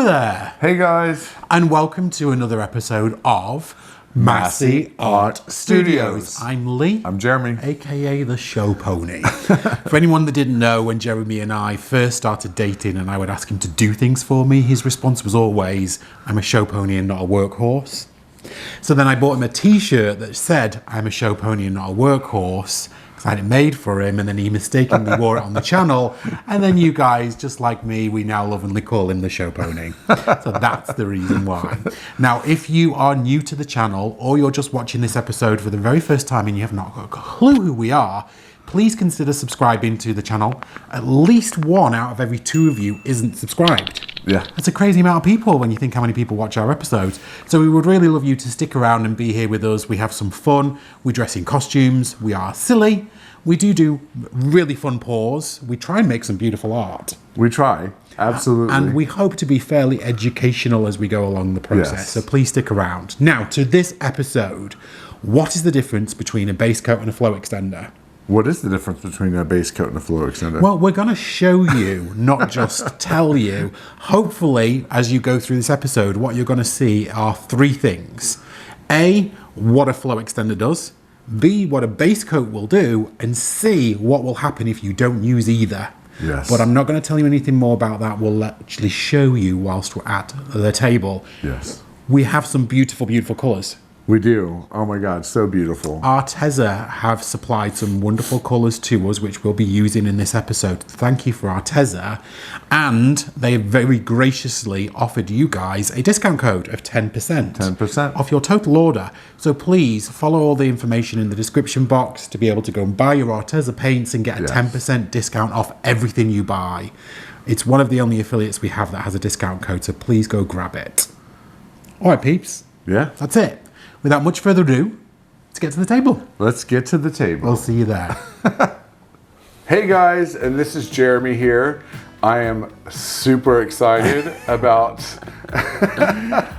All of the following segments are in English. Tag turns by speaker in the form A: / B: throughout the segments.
A: Hello there,
B: Hey guys,
A: and welcome to another episode of Masse Art Studios. I'm Lee.
B: I'm Jeremy.
A: AKA the show pony. For anyone that didn't know, when Jeremy and I first started dating and I would ask him to do things for me, his response was always, I'm a show pony and not a workhorse. So then I bought him a t-shirt that said, I'm a show pony and not a workhorse, because I had it made for him, and then he mistakenly wore it on the channel. And then you guys, just like me, we now lovingly call him the show pony. So that's the reason why. Now, if you are new to the channel, or you're just watching this episode for the very first time and you have not got a clue who we are, please consider subscribing to the channel. At least one out of every two of you isn't subscribed.
B: Yeah.
A: That's a crazy amount of people when you think how many people watch our episodes. So we would really love you to stick around and be here with us. We have some fun. We dress in costumes. We are silly. We do really fun pours. We try and make some beautiful art.
B: We try, absolutely.
A: And we hope to be fairly educational as we go along the process.
B: Yes.
A: So please stick around. Now, to this episode, what is the difference between a base coat and a flow extender?
B: What is the difference between a base coat and a flow extender?
A: Well, we're going to show you, not just tell you. Hopefully, as you go through this episode, what you're going to see are three things. A, what a flow extender does. B, what a base coat will do. And C, what will happen if you don't use either.
B: Yes.
A: But I'm not going to tell you anything more about that. We'll actually show you whilst we're at the table.
B: Yes.
A: We have some beautiful, beautiful colours.
B: We do. Oh my God, so beautiful.
A: Arteza have supplied some wonderful colours to us, which we'll be using in this episode. Thank you for Arteza. And they have very graciously offered you guys a discount code of 10%.
B: 10%.
A: Off your total order. So please follow all the information in the description box to be able to go and buy your Arteza paints and get a 10% discount off everything you buy. It's one of the only affiliates we have that has a discount code, so please go grab it. All right, peeps.
B: Yeah.
A: That's it. Without much further ado, let's get to the table.
B: Let's get to the table.
A: We'll see you there.
B: Hey guys, and this is Jeremy here. I am super excited about...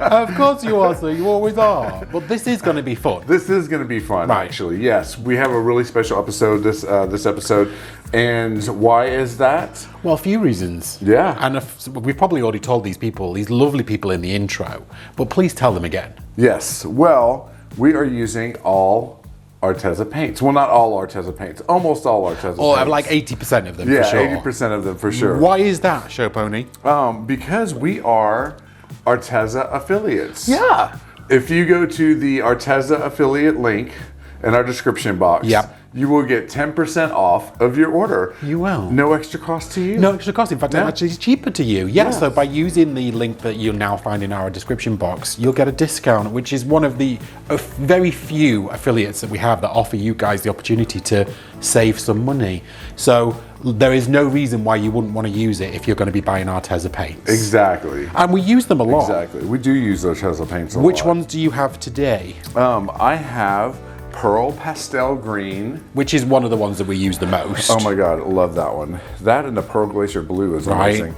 A: Of course you are, sir. You always are. But this is going to be fun.
B: This is going to be fun,
A: Right.
B: actually. Yes, we have a really special episode this episode. And why is that?
A: Well, a few reasons.
B: Yeah.
A: And we've probably already told these people, these lovely people in the intro, but please tell them again.
B: Yes, well, we are using all Arteza paints. Well, not all Arteza paints, almost all Arteza
A: Or
B: paints.
A: like 80% of them,
B: Yeah,
A: for sure.
B: 80% of them for sure.
A: Why is that, Show Pony?
B: Because we are Arteza affiliates.
A: Yeah.
B: If you go to the Arteza affiliate link in our description box,
A: Yep.
B: you will get 10% off of your order.
A: You will.
B: No extra cost to you.
A: No extra cost. In fact,
B: Yeah.
A: it actually is cheaper to you. Yeah,
B: Yes.
A: so by using the link that you'll now find in our description box, you'll get a discount, which is one of the very few affiliates that we have that offer you guys the opportunity to save some money. So there is no reason why you wouldn't want to use it if you're going to be buying Arteza paints.
B: Exactly.
A: And we use them a lot.
B: Exactly. We do use Arteza paints a lot.
A: Which ones do you have today?
B: I have Pearl Pastel Green.
A: Which is one of the ones that we use the most.
B: Oh my God, love that one. That and the Pearl Glacier Blue is amazing.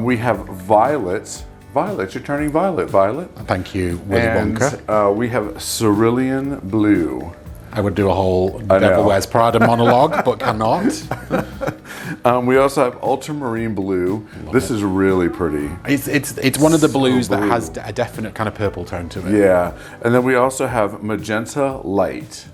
B: We have Violet. Violet, you're turning violet, Violet.
A: Thank you, Willy
B: And
A: Wonka.
B: we have Cerulean Blue.
A: I would do a whole Devil Wears Prada monologue, but cannot.
B: We also have Ultramarine Blue. This is really pretty.
A: It's one of the blues that
B: blue.
A: has a definite kind of purple tone to it.
B: Yeah. And then we also have Magenta Light.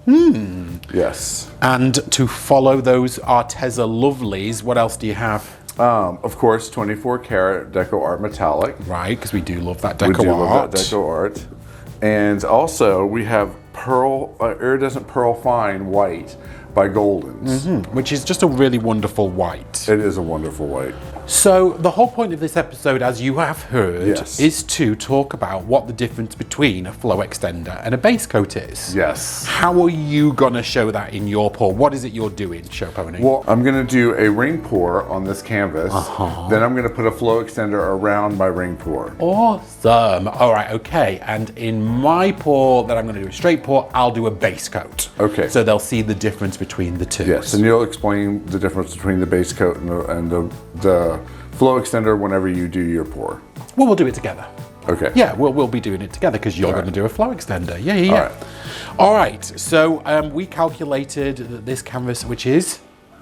B: Yes.
A: And to follow those Arteza lovelies, what else do you have?
B: Of course, 24 karat Deco Art Metallic.
A: Right, because we do love that
B: We
A: deco
B: do
A: art.
B: love that Deco Art. And also we have Iridescent Pearl Fine White by Goldens.
A: Which is just a really wonderful white.
B: It is a wonderful white.
A: So the whole point of this episode, as you have heard,
B: Yes.
A: is to talk about what the difference between a flow extender and a base coat is.
B: Yes.
A: How are you going to show that in your pour? What is it you're doing, Show Pony?
B: Well, I'm going to do a ring pour on this canvas. Then I'm going to put a flow extender around my ring pour.
A: Awesome. All right, okay. And in my pour that I'm going to do a straight pour, I'll do a base coat.
B: Okay.
A: So they'll see the difference between the two.
B: Yes, and you'll explain the difference between the base coat and the flow extender whenever you do your pour.
A: Well, we'll do it together.
B: Okay.
A: Yeah, we'll be doing it together because you're going to do a flow extender. Yeah.
B: All right.
A: All right. So we calculated that this canvas, which is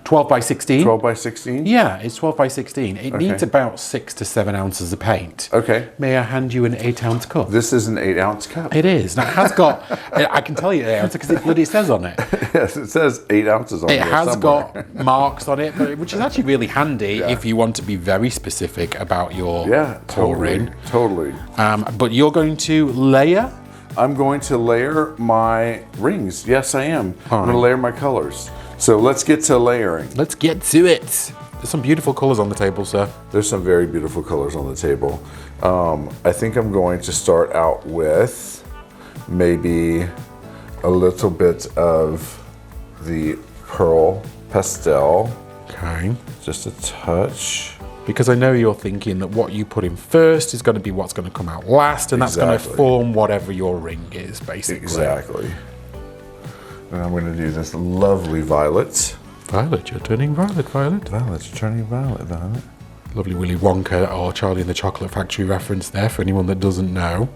A: 12 by 16.
B: 12 by 16?
A: Yeah, it's 12 by 16. It needs about 6 to 7 ounces of paint.
B: Okay.
A: May I hand you an 8-ounce cup?
B: This is an 8-ounce cup.
A: It is. Now, it has got, I can tell you 8 ounces because it bloody says on it.
B: Yes, it says 8 ounces on it.
A: It has
B: somewhere.
A: got marks on it, which is actually really handy if you want to be very specific about your pouring.
B: Totally.
A: But you're going to layer?
B: I'm going to layer my rings. Yes, I am. I'm going to layer my colors. So let's get to layering.
A: Let's get to it. There's some beautiful colors on the table, sir.
B: There's some very beautiful colors on the table. I think I'm going to start out with maybe a little bit of the Pearl Pastel.
A: Okay.
B: Just a touch.
A: Because I know you're thinking that what you put in first is going to be what's going to come out last, and that's going to form whatever your ring is, basically.
B: Exactly. And I'm going to do this lovely violet.
A: Violet, you're turning violet, Violet.
B: Violet, you're turning violet, Violet.
A: Lovely Willy Wonka or Charlie and the Chocolate Factory reference there for anyone that doesn't know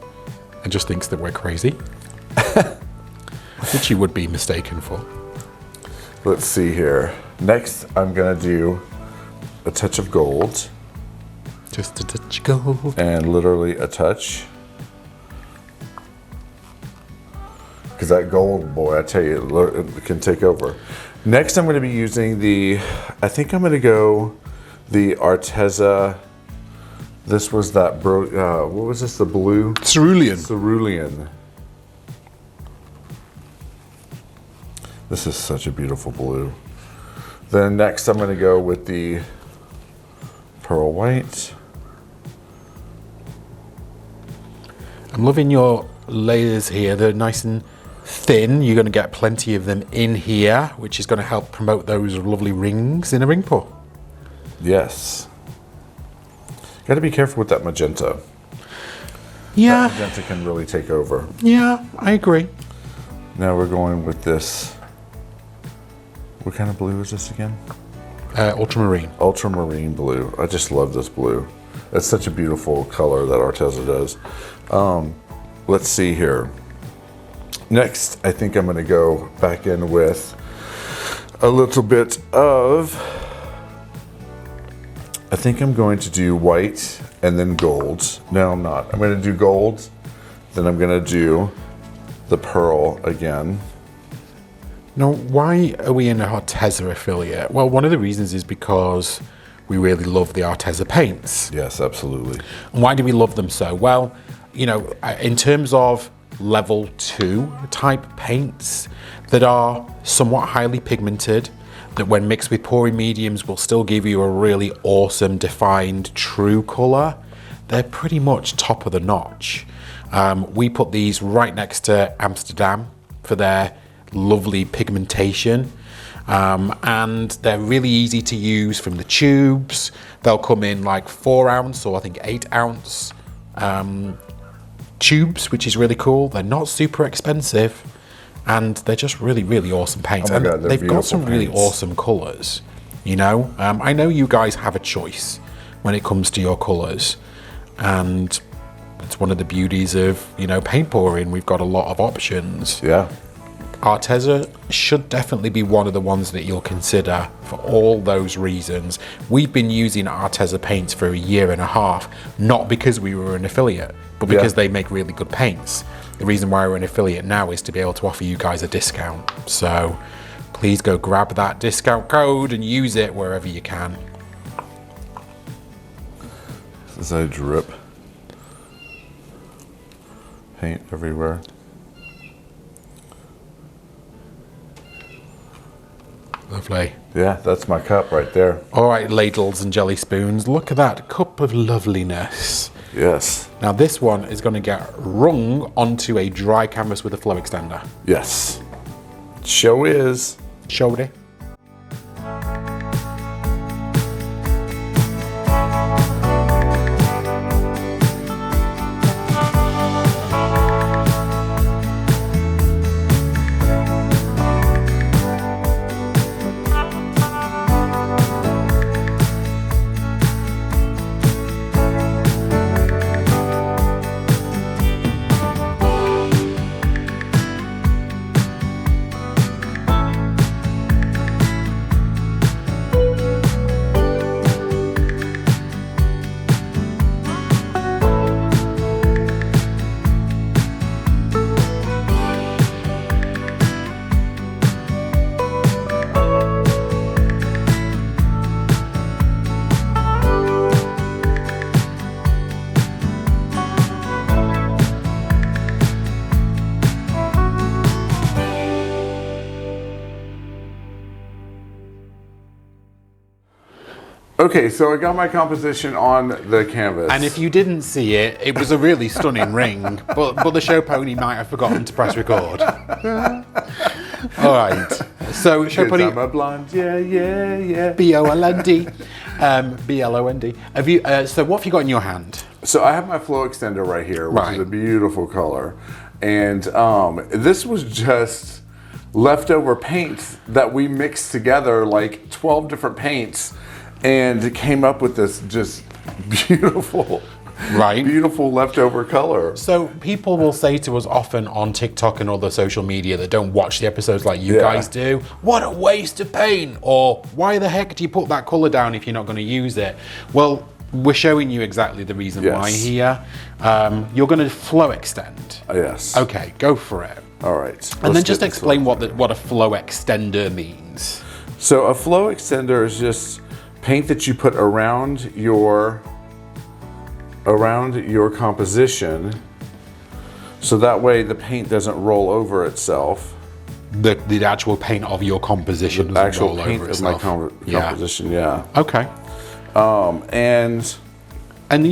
A: and just thinks that we're crazy. Which you would be mistaken for.
B: Let's see here. Next, I'm going to do a touch of gold.
A: Just a touch of gold.
B: And literally a touch. Because that gold, boy, I tell you, it can take over. Next, I'm going to be using I think I'm going to go the Arteza. This was that, what was this, the blue?
A: Cerulean.
B: Cerulean. This is such a beautiful blue. Then next, I'm going to go with the Pearl White.
A: I'm loving your layers here. They're nice and thin. You're going to get plenty of them in here, which is going to help promote those lovely rings in a ring pour.
B: Yes. Got to be careful with that magenta.
A: Yeah.
B: That magenta can really take over.
A: Yeah, I agree.
B: Now we're going with this. What kind of blue is this again?
A: Ultramarine.
B: Ultramarine blue. I just love this blue. It's such a beautiful color that Arteza does. Let's see here. Next, I think I'm going to go back in with a little bit of, I think I'm going to do white and then gold. No, I'm not. I'm going to do gold, then I'm going to do the pearl again.
A: Now, why are we an Arteza affiliate? Well, one of the reasons is because we really love the Arteza paints.
B: Yes, absolutely.
A: And why do we love them so? Well, you know, in terms of level 2 type paints that are somewhat highly pigmented, that when mixed with pouring mediums will still give you a really awesome defined true color, they're pretty much top of the notch. We put these right next to Amsterdam for their lovely pigmentation, and they're really easy to use from the tubes. They'll come in like 4 ounce or I think 8 ounce tubes, which is really cool. They're not super expensive, and they're just really, really awesome paints.
B: Oh my God,
A: and they've got some really awesome colors. You know, I know you guys have a choice when it comes to your colors, and it's one of the beauties of, you know, paint pouring. We've got a lot of options.
B: Yeah.
A: Arteza should definitely be one of the ones that you'll consider for all those reasons. We've been using Arteza paints for 1.5 years, not because we were an affiliate, but because they make really good paints. The reason why we're an affiliate now is to be able to offer you guys a discount. So please go grab that discount code and use it wherever you can.
B: As I drip paint everywhere.
A: Lovely.
B: Yeah, that's my cup right there.
A: All right, ladles and jelly spoons, look at that cup of loveliness.
B: Yes.
A: Now this one is going to get wrung onto a dry canvas with a flow extender.
B: Yes. Show is.
A: Showed it.
B: Okay, so I got my composition on the canvas.
A: And if you didn't see it, it was a really stunning ring, but the show pony might have forgotten to press record. All right. So show pony.
B: I'm a blonde. Yeah.
A: B-O-L-N-D. B-L-O-N-D. Have you? So what have you got in your hand?
B: So I have my flow extender right here, which
A: Right.
B: is a beautiful color, and this was just leftover paints that we mixed together, like 12 different paints, and it came up with this just beautiful.
A: Right.
B: Beautiful leftover color.
A: So people will say to us often on TikTok and other social media that don't watch the episodes like you
B: Yeah.
A: guys do, what a waste of paint, or why the heck do you put that color down if you're not going to use it? Well, we're showing you exactly the reason
B: Yes.
A: why here. You're going to flow extend.
B: Yes.
A: Okay, go for it.
B: All right.
A: And then just explain what a flow extender means.
B: So a flow extender is just paint that you put around your composition, so that way the paint doesn't roll over itself.
A: The actual paint of your composition doesn't
B: Actual
A: roll
B: paint
A: over
B: of my
A: itself.
B: composition, yeah.
A: Okay.
B: And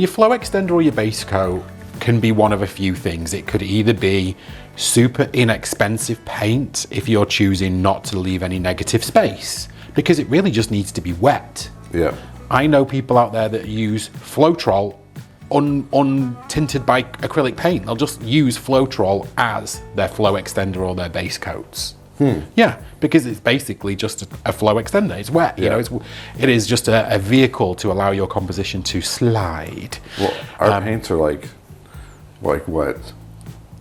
A: your flow extender or your base coat can be one of a few things. It could either be super inexpensive paint if you're choosing not to leave any negative space, because it really just needs to be wet.
B: yeah,
A: I know people out there that use Floetrol untinted by acrylic paint. They'll just use Floetrol as their flow extender or their base coats. Yeah, because it's basically just a flow extender. It's wet. You
B: Yeah.
A: know, it is just a vehicle to allow your composition to slide.
B: well, our paints are like what,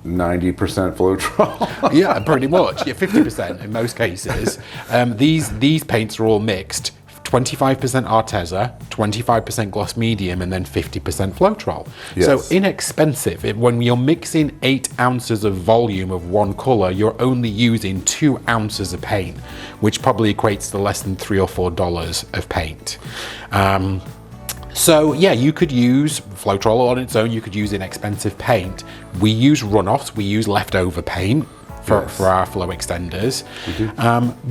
B: 90% Floetrol.
A: Yeah, pretty much. Yeah, 50% in most cases. These paints are all mixed. 25% Arteza, 25% gloss medium, and then 50% Floetrol.
B: Yes.
A: So inexpensive. When you're mixing 8 ounces of volume of one color, you're only using 2 ounces of paint, which probably equates to less than $3 or $4 of paint. So yeah, you could use Floetrol on its own. You could use inexpensive paint. We use runoffs. We use leftover paint for our flow extenders.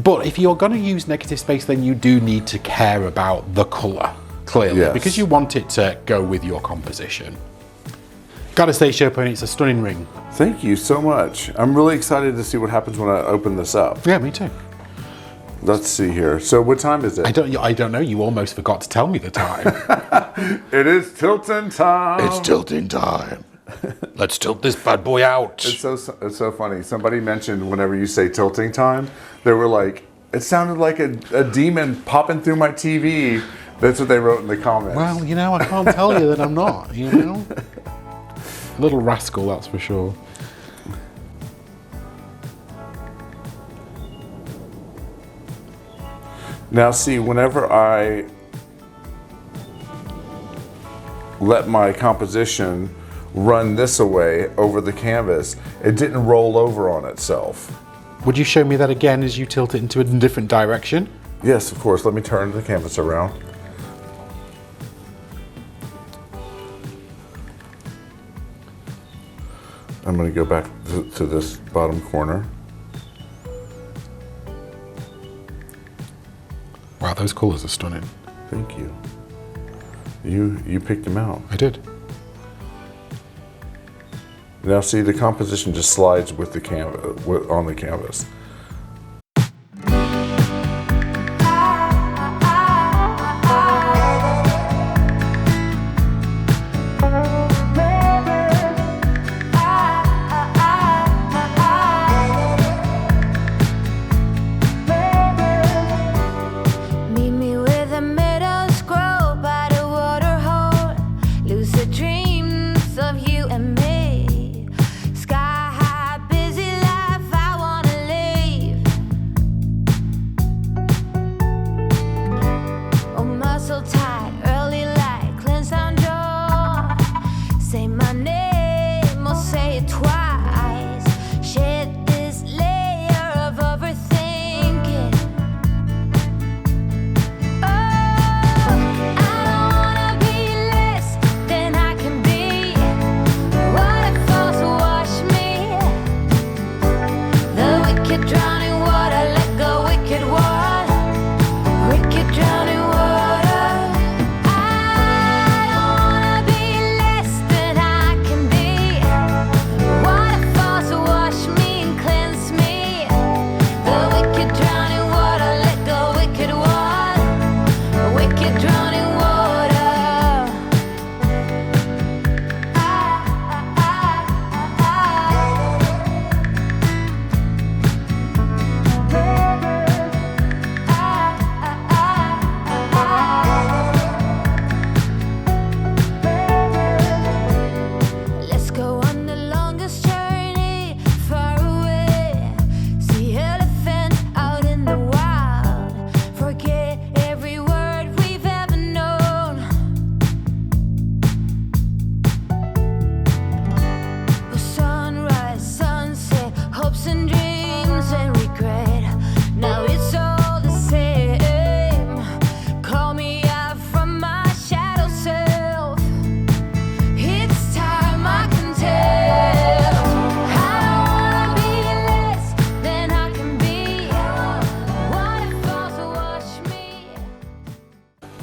A: But if you're going to use negative space, then you do need to care about the color, clearly,
B: Yes.
A: because you want it to go with your composition. Gotta say, Chopin, it's a stunning ring.
B: Thank you so much. I'm really excited to see what happens when I open this up.
A: Yeah, me too.
B: Let's see here. So what time is it?
A: I don't know. You almost forgot to tell me the time.
B: It is tilting time.
A: It's tilting time. Let's tilt this bad boy out.
B: It's so funny. Somebody mentioned whenever you say tilting time, they were like, it sounded like a demon popping through my TV. That's what they wrote in the comments.
A: Well, you know, I can't tell you that I'm not, you know? Little rascal, that's for sure.
B: Now see, whenever I let my composition run this away over the canvas, it didn't roll over on itself.
A: Would you show me that again as you tilt it into a different direction?
B: Yes, of course. Let me turn the canvas around. I'm going to go back to this bottom corner.
A: Wow, those colors are stunning.
B: Thank you. You picked them out.
A: I did.
B: Now see, the composition just slides with the canvas, on the canvas.
C: Meet me with a middle scroll by the waterhole. Lucid dreams of you and me. Sky high, busy life, I wanna leave. Oh, muscle tight, early light, cleanse down jaw. Say my name or say it twice. Shed this layer of overthinking. Oh, I don't wanna be less than I can be. Waterfalls wash me. The wicked drowning water, let go, wicked water. Wicked drowning water.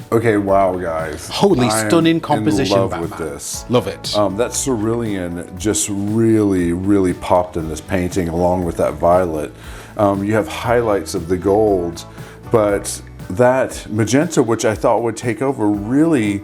B: Okay, wow, guys.
A: Holy
B: I'm
A: stunning composition,
B: in love
A: Batman.
B: with this.
A: Love it.
B: That cerulean just really, really popped in this painting along with that violet. You have highlights of the gold, but that magenta, which I thought would take over, really,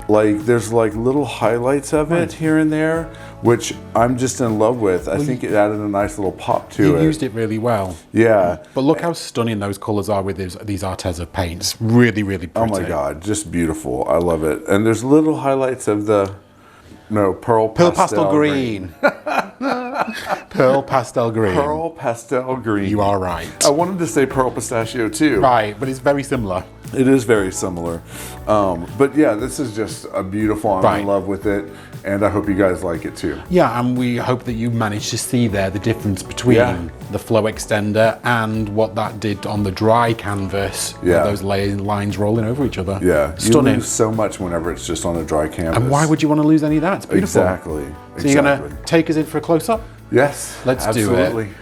B: like, there's like little highlights of it here and there, which I'm just in love with. I think it added a nice little pop to
A: You
B: it.
A: used it really well.
B: Yeah.
A: But look how stunning those colours are with these Arteza paints. Really, really
B: Oh
A: pretty.
B: my God, just beautiful. I love it. And there's little highlights of the, pearl
A: Pastel green. Pearl pastel green.
B: Pearl pastel green.
A: You are right.
B: I wanted to say pearl pistachio too.
A: Right, but it's very similar.
B: It is very similar. But yeah, this is just a beautiful, I'm in love with it. And I hope you guys like it too.
A: Yeah, and we hope that you managed to see there the difference between the flow extender and what that did on the dry canvas.
B: Yeah.
A: With those lines rolling over each other.
B: Yeah,
A: Stunning.
B: You lose so much whenever it's just on a dry canvas.
A: And why would you want to lose any of that? It's beautiful.
B: Exactly.
A: So you're going to take us in for a close-up?
B: Yes,
A: Let's do it.
B: absolutely.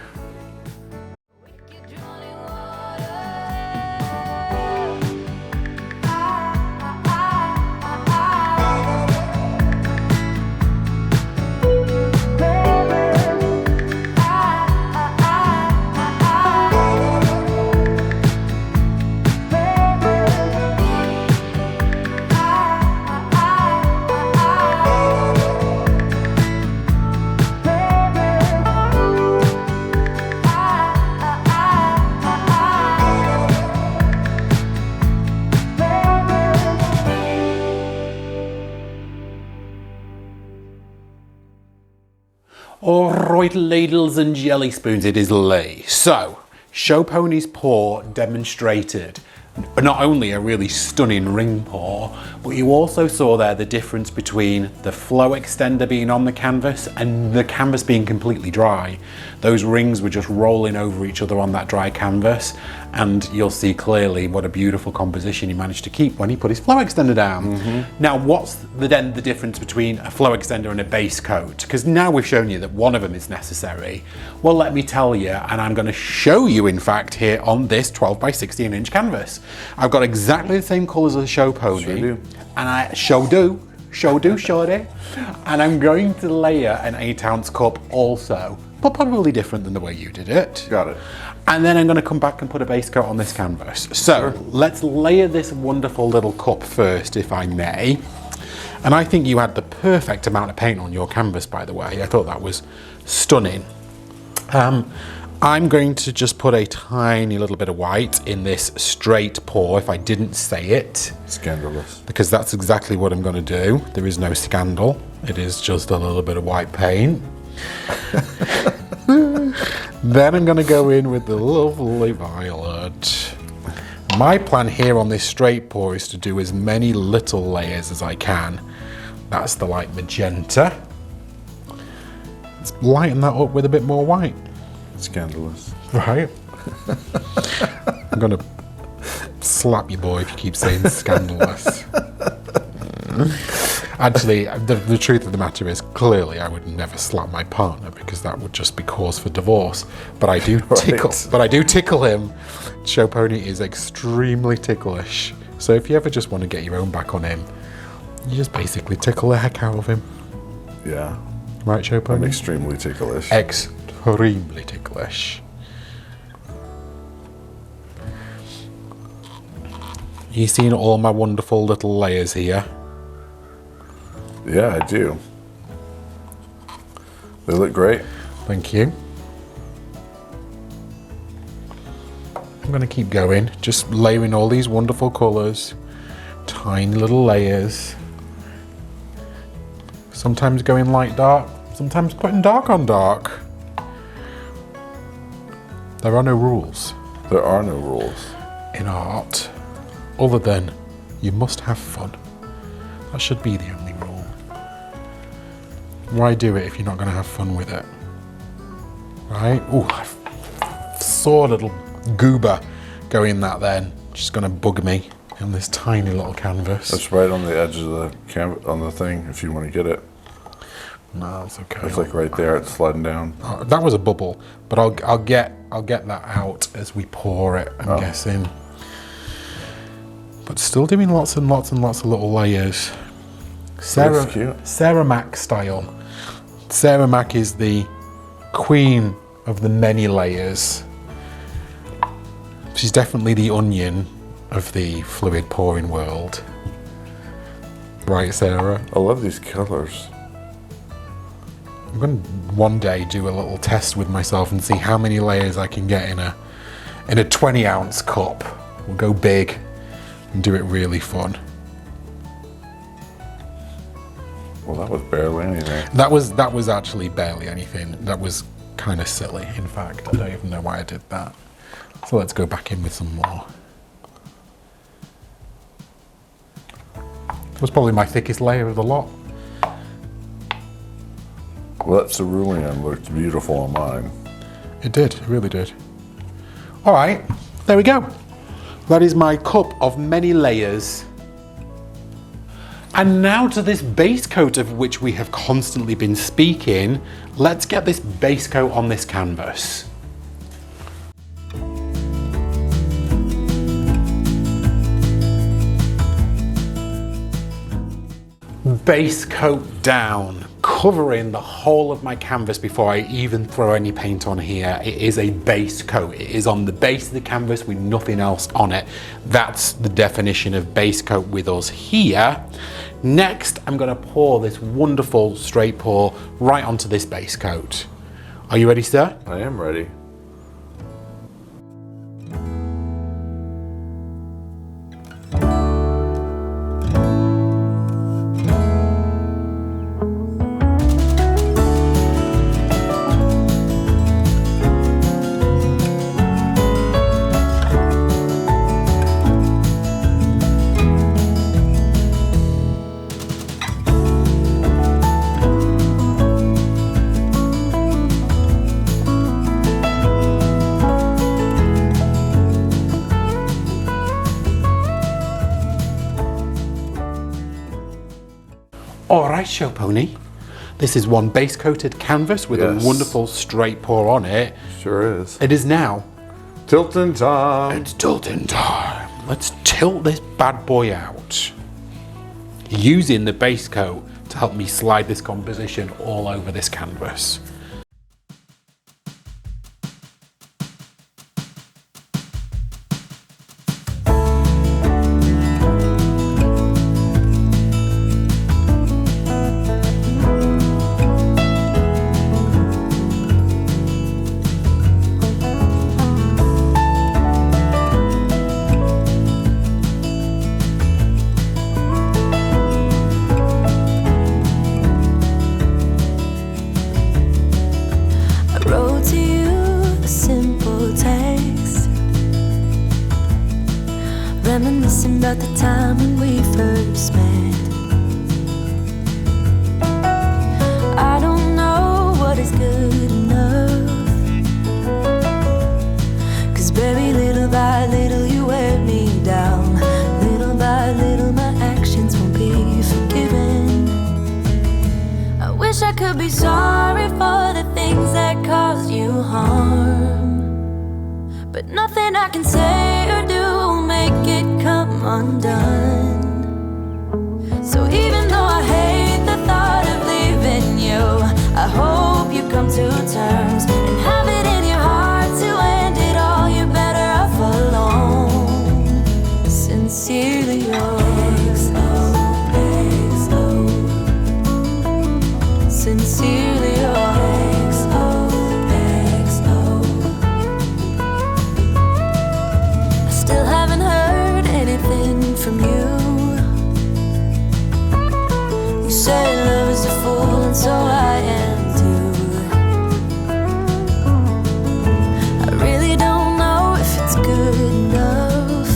A: All right, ladles and jelly spoons, it is Lee. So, Show Pony's pour demonstrated not only a really stunning ring pour, but you also saw there the difference between the flow extender being on the canvas and the canvas being completely dry. Those rings were just rolling over each other on that dry canvas, and you'll see clearly what a beautiful composition he managed to keep when he put his flow extender down. Now, what's then the difference between a flow extender and a base coat? Because now we've shown you that one of them is necessary. Well, let me tell you, and I'm going to show you, in fact, here on this 12 by 16 inch canvas. I've got exactly the same colours as a Show Pony.
B: Sure do.
A: And I sure do. And I'm going to layer an 8-ounce cup also, but probably different than the way you did it.
B: Got it.
A: And then I'm going to come back and put a base coat on this canvas. So let's layer this wonderful little cup first, if I may. And I think you had the perfect amount of paint on your canvas, by the way. I thought that was stunning. I'm going to just put a tiny little bit of white in this straight pour, if I didn't say it.
B: Scandalous.
A: Because that's exactly what I'm going to do. There is no scandal. It is just a little bit of white paint. Then I'm going to go in with the lovely violet. My plan here on this straight pour is to do as many little layers as I can. That's the light magenta. Let's lighten that up with a bit more white.
B: Scandalous.
A: Right? I'm going to slap you, boy, if you keep saying scandalous. Actually, the truth of the matter is, clearly I would never slap my partner because that would just be cause for divorce. But I do tickle. But I do tickle him. Show Pony is extremely ticklish. So if you ever just want to get your own back on him, you just basically tickle the heck out of him.
B: Yeah.
A: Right, Show Pony?
B: I'm extremely ticklish.
A: Extremely ticklish. You seen all my wonderful little layers here?
B: Yeah, I do. They look great.
A: Thank you. I'm going to keep going, just layering all these wonderful colours, tiny little layers. Sometimes going light dark, sometimes putting dark on dark. There are no rules
B: There are no rules.
A: in art, other than you must have fun. That should be the only rule. Why do it if you're not going to have fun with it? Right? Ooh, I saw a little goober go in that then. Just going to bug me on this tiny little canvas.
B: That's right on the edge of the on the thing. If you want to get it,
A: No, it's okay.
B: it's like right there. It's sliding down.
A: That was a bubble, but I'll get that out as we pour it, I'm guessing. but still doing lots and lots and lots of little layers.
B: That's cute.
A: Sarah Mac style. Sarah Mac is the queen of the many layers. She's definitely the onion of the fluid pouring world. Right, Sarah?
B: I love these colors.
A: I'm going to one day do a little test with myself and see how many layers I can get in a 20-ounce cup. We'll go big and do it really fun.
B: Well, that was barely anything.
A: That was actually barely anything. That was kind of silly, in fact. I don't even know why I did that. So let's go back in with some more. That was probably my thickest layer of the lot.
B: Well, that cerulean looked beautiful on mine.
A: It did, it really did. All right, there we go. That is my cup of many layers. And now to this base coat of which we have constantly been speaking. Let's get this base coat on this canvas. Base coat down, covering the whole of my canvas before I even throw any paint on here. It is a base coat. It is on the base of the canvas with nothing else on it. That's the definition of base coat with us here. Next, I'm going to pour this wonderful straight pour right onto this base coat. Are you ready, sir?
B: I am ready.
A: All right, show pony. This is one base coated canvas with
B: Yes.
A: a wonderful straight pour on it.
B: Sure is.
A: It is now
B: Tilting time.
A: It's tilting time. Let's tilt this bad boy out. Using the base coat to help me slide this composition all over this canvas.
C: Wrote to you a simple text, reminiscing about the time when we first met. I don't know what is good enough, 'cause baby, little by little you wear me down. Little by little my actions won't be forgiven. I wish I could be sorry for the things that caused you harm, but nothing I can say or do will make it come undone. So even though I hate the thought of leaving you, I hope you come to terms and have it in your heart to end it all. You're better off alone. Sincerely yours, XOXO. Sincerely yours, XOXO. I still haven't heard anything from you. You say love is a fool, and so I am too. I really don't know if it's good enough,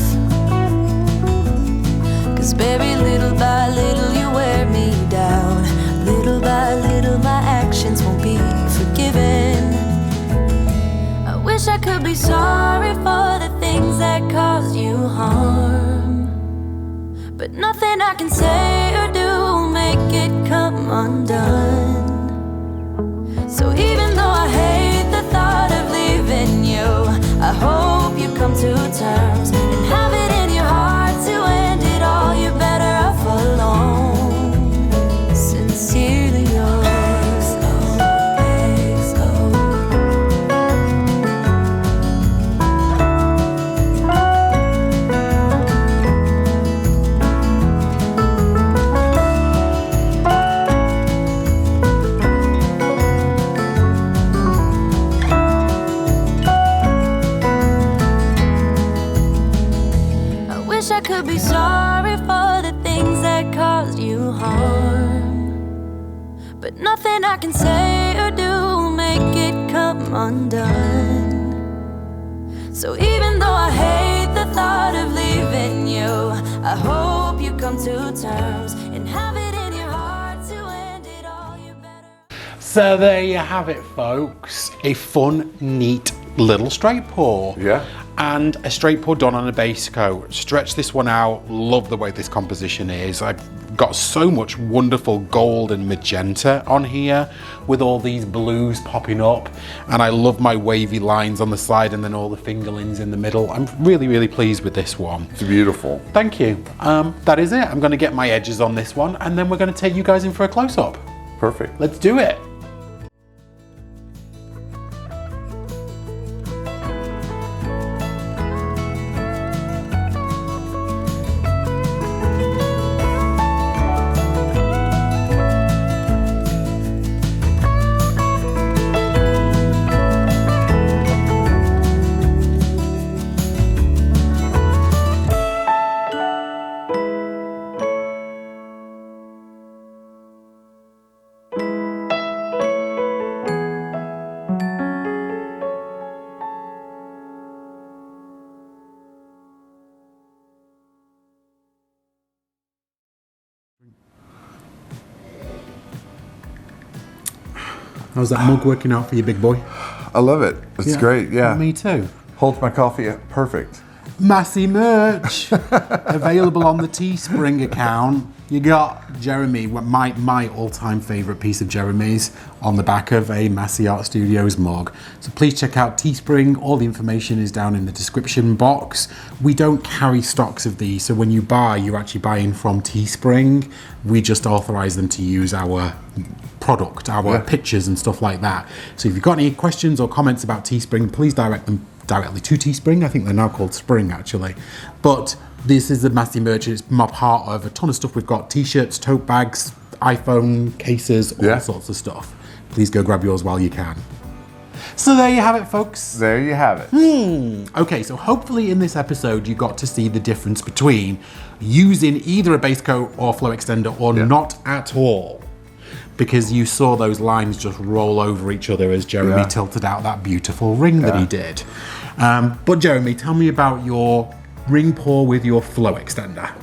C: 'cause baby, little by little you wear me down. Little by little my actions won't be forgiven. I wish I could be sorry for the things that caused you harm, but nothing I can say or do will make it come undone. So even though I hate the thought of leaving you, I hope you come to terms and have it in your heart to end should be sorry for the things that caused you harm. But nothing I can say or do will make it come undone. So even though I hate the thought of leaving you, I hope you come to terms and have it in your heart to end it all. You better.
A: So there you have it, folks. A fun, neat little straight pour.
B: Yeah.
A: And a straight pour done on a base coat. Stretch this one out. Love the way this composition is. I've got so much wonderful gold and magenta on here with all these blues popping up. And I love my wavy lines on the side and then all the fingerlings in the middle. I'm really, really pleased with this one.
B: It's beautiful.
A: Thank you. That is it. I'm going to get my edges on this one and then we're going to take you guys in for a close-up.
B: Perfect.
A: Let's do it. How's that mug working out for you, big boy?
B: I love it. It's great. Yeah.
A: Me too.
B: Holds my coffee perfect.
A: Masse merch available on the Teespring account. You got Jeremy, my all-time favorite piece of Jeremy's, on the back of a Masse Art Studios mug. So please check out Teespring. All the information is down in the description box. We don't carry stocks of these, so when you buy, you're actually buying from Teespring. We just authorize them to use our product, our pictures and stuff like that. So if you've got any questions or comments about Teespring, please direct them directly to Teespring. I think they're now called Spring, actually. But this is the Masse merch. It's part of a ton of stuff. We've got t-shirts, tote bags, iPhone cases, all sorts of stuff. Please go grab yours while you can. So there you have it, folks.
B: There you have it.
A: Okay, so hopefully in this episode you got to see the difference between using either a base coat or flow extender or not at all. Because you saw those lines just roll over each other as Jeremy tilted out that beautiful ring that he did. But Jeremy, tell me about your ring pour with your flow extender.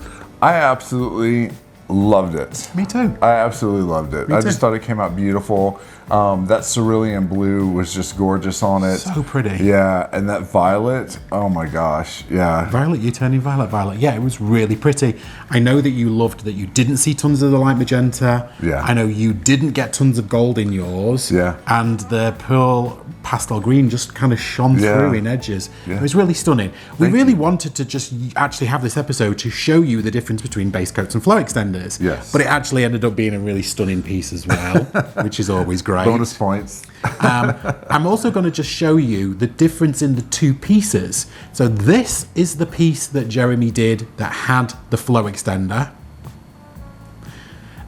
B: I absolutely loved it.
A: Me too.
B: I absolutely loved it. I just thought it came out beautiful. That cerulean blue was just gorgeous on it.
A: So pretty.
B: Yeah, and that violet, oh my gosh, yeah.
A: Violet, you're turning violet. Yeah, it was really pretty. I know that you loved that you didn't see tons of the light magenta.
B: Yeah.
A: I know you didn't get tons of gold in yours.
B: Yeah.
A: And the pearl pastel green just kind of shone through in edges.
B: Yeah.
A: It was really stunning. We really wanted to just actually have this episode to show you the difference between base coats and flow extenders.
B: Yes.
A: But it actually ended up being a really stunning piece as well, which is always great.
B: Bonus points.
A: I'm also going to just show you the difference in the two pieces. So this is the piece that Jeremy did that had the flow extender.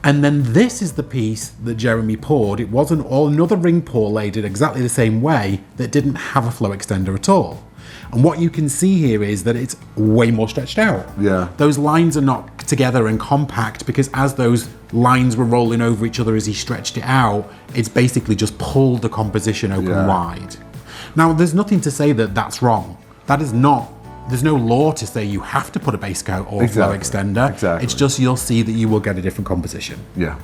A: And then this is the piece that Jeremy poured. It wasn't another ring pour laid it exactly the same way that didn't have a flow extender at all. And what you can see here is that it's way more stretched out.
B: Yeah.
A: Those lines are not together and compact because as those lines were rolling over each other as he stretched it out, it's basically just pulled the composition open wide. Now, there's nothing to say that that's wrong. That is not, there's no law to say you have to put a base coat or flow extender.
B: Exactly.
A: It's just you'll see that you will get a different composition.
B: Yeah.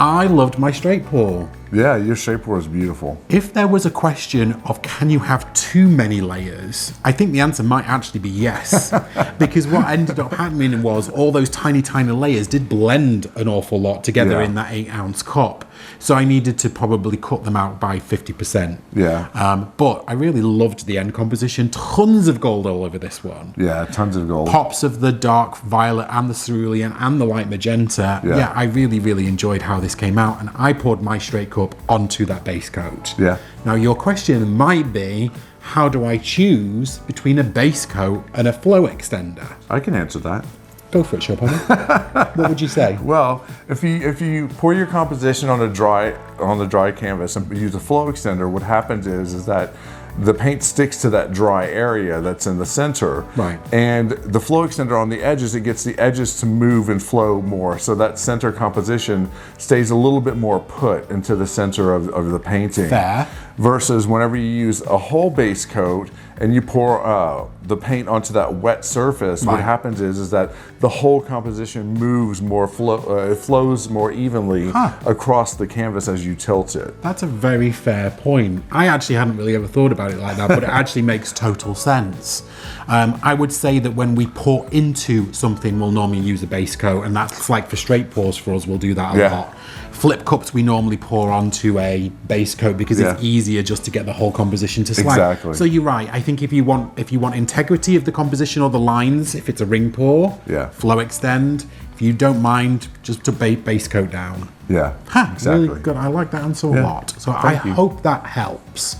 A: I loved my straight pour.
B: Yeah, your straight pour is beautiful.
A: If there was a question of can you have too many layers, I think the answer might actually be yes. Because what ended up happening was all those tiny, tiny layers did blend an awful lot together in that 8-ounce cup. So I needed to probably cut them out by 50%.
B: Yeah.
A: But I really loved the end composition. Tons of gold all over this one.
B: Yeah, tons of gold.
A: Pops of the dark violet and the cerulean and the light magenta. Yeah, I really, really enjoyed how this came out. And I poured my straight cup onto that base coat.
B: Yeah.
A: Now your question might be, how do I choose between a base coat and a flow extender?
B: I can answer that.
A: Go for it, Show Pony. What would you say?
B: Well, if you pour your composition on the dry canvas and use a flow extender, what happens is that the paint sticks to that dry area that's in the center.
A: Right.
B: And the flow extender on the edges, it gets the edges to move and flow more. So that center composition stays a little bit more put into the center of the painting.
A: Fair.
B: Versus whenever you use a whole base coat and you pour the paint onto that wet surface, what happens is that the whole composition moves more, it flows more evenly across the canvas as you tilt it.
A: That's a very fair point. I actually hadn't really ever thought about it like that, but it actually makes total sense. I would say that when we pour into something, we'll normally use a base coat, and that's like for straight pours for us, we'll do that a lot. Flip cups we normally pour onto a base coat because it's easier just to get the whole composition to slide.
B: Exactly.
A: So you're right. I think if you want integrity of the composition or the lines, if it's a ring pour, flow extend. If you don't mind, just to base coat down.
B: Yeah,
A: exactly. Really good. I like that answer a lot. So I hope that helps.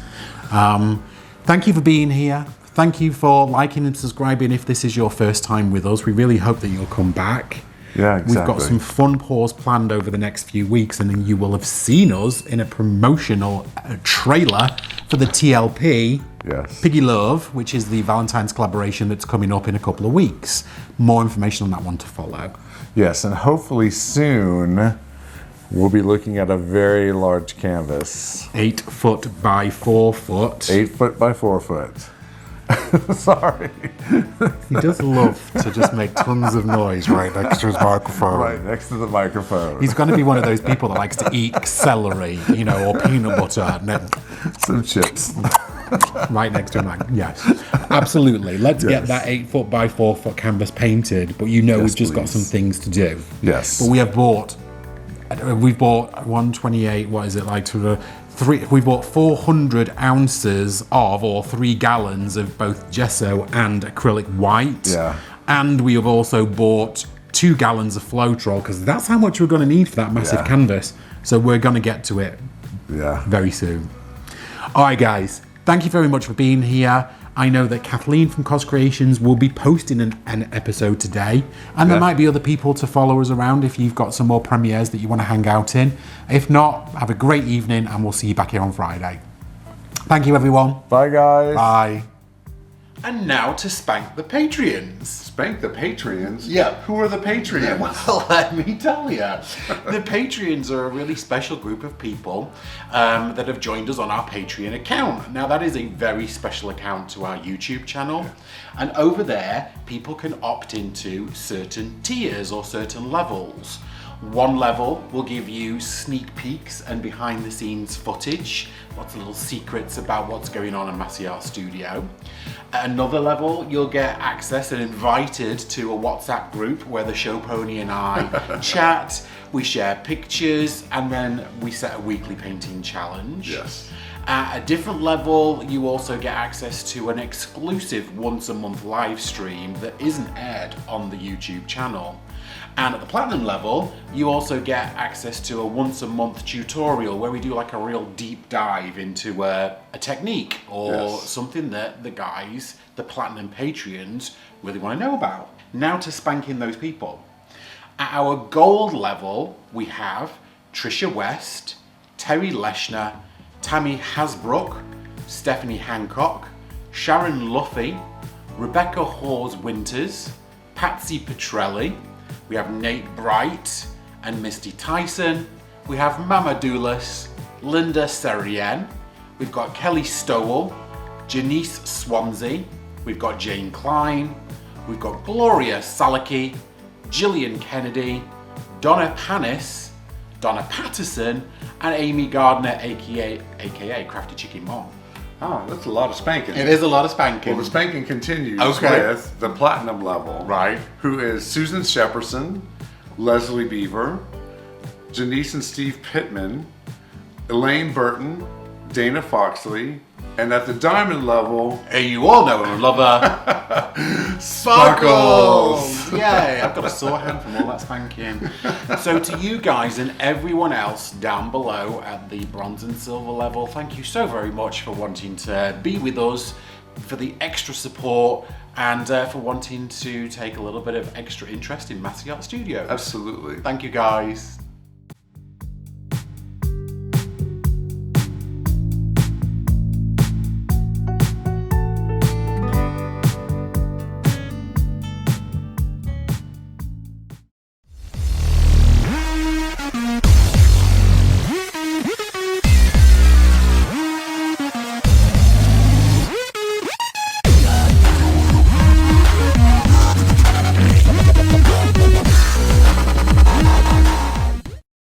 A: Thank you for being here. Thank you for liking and subscribing if this is your first time with us. We really hope that you'll come back.
B: Yeah, exactly.
A: We've got some fun pours planned over the next few weeks, and then you will have seen us in a promotional trailer for the TLP Piggy Love, which is the Valentine's collaboration that's coming up in a couple of weeks. More information on that one to follow.
B: Yes, and hopefully soon we'll be looking at a very large canvas.
A: 8 foot by 4 foot.
B: 8 foot by 4 foot. Sorry.
A: He does love to just make tons of noise right next to his microphone.
B: Right next to the microphone.
A: He's going to be one of those people that likes to eat celery, or peanut butter.
B: Some chips.
A: Right next to him. Yes, absolutely. Let's get that 8 foot by 4 foot canvas painted, but we've just got some things to do.
B: Yes.
A: But we've bought 128, what is it like to we bought 400 ounces of, or 3 gallons of both gesso and acrylic white.
B: Yeah.
A: And we have also bought 2 gallons of Floetrol, because that's how much we're going to need for that massive canvas. So we're going to get to it very soon. All right, guys. Thank you very much for being here. I know that Kathleen from Cos Creations will be posting an episode today, and there might be other people to follow us around if you've got some more premieres that you want to hang out in. If not, have a great evening, and we'll see you back here on Friday. Thank you, everyone.
B: Bye, guys.
A: Bye. And now to spank the Patreons.
B: Spank the Patreons?
A: Yeah.
B: Who are the Patreons?
A: Well, let me tell you. The Patreons are a really special group of people that have joined us on our Patreon account. Now, that is a very special account to our YouTube channel. And over there, people can opt into certain tiers or certain levels. One level will give you sneak peeks and behind the scenes footage, lots of little secrets about what's going on in Masse Art Studio. At another level, you'll get access and invited to a WhatsApp group where the Show Pony and I chat, we share pictures, and then we set a weekly painting challenge.
B: Yes.
A: At a different level, you also get access to an exclusive once a month live stream that isn't aired on the YouTube channel. And at the platinum level, you also get access to a once a month tutorial where we do like a real deep dive into a technique or something that the guys, the platinum Patreons, really want to know about. Now to spanking those people. At our gold level, we have Trisha West, Terry Leshner, Tammy Hasbrook, Stephanie Hancock, Sharon Luffy, Rebecca Hawes Winters, Patsy Petrelli. We have Nate Bright and Misty Tyson. We have Mama Doulis, Linda Serien. We've got Kelly Stowell, Janice Swansea. We've got Jane Klein. We've got Gloria Salaki, Gillian Kennedy, Donna Panis, Donna Patterson, and Amy Gardner, aka Crafty Chicken Mom.
B: Oh, that's a lot of spanking.
A: It is a lot of spanking.
B: Well, the spanking continues
A: Okay.
B: with the platinum level.
A: Right.
B: Who is Susan Shepperson, Leslie Beaver, Janice and Steve Pittman, Elaine Burton, Dana Foxley, and at the diamond level,
A: And you all know and love her.
B: Sparkles!
A: Yay, I've got a sore hand from all that spanking. So to you guys and everyone else down below at the bronze and silver level, thank you so very much for wanting to be with us, for the extra support and for wanting to take a little bit of extra interest in Masse Art Studios.
B: Absolutely.
A: Thank you, guys.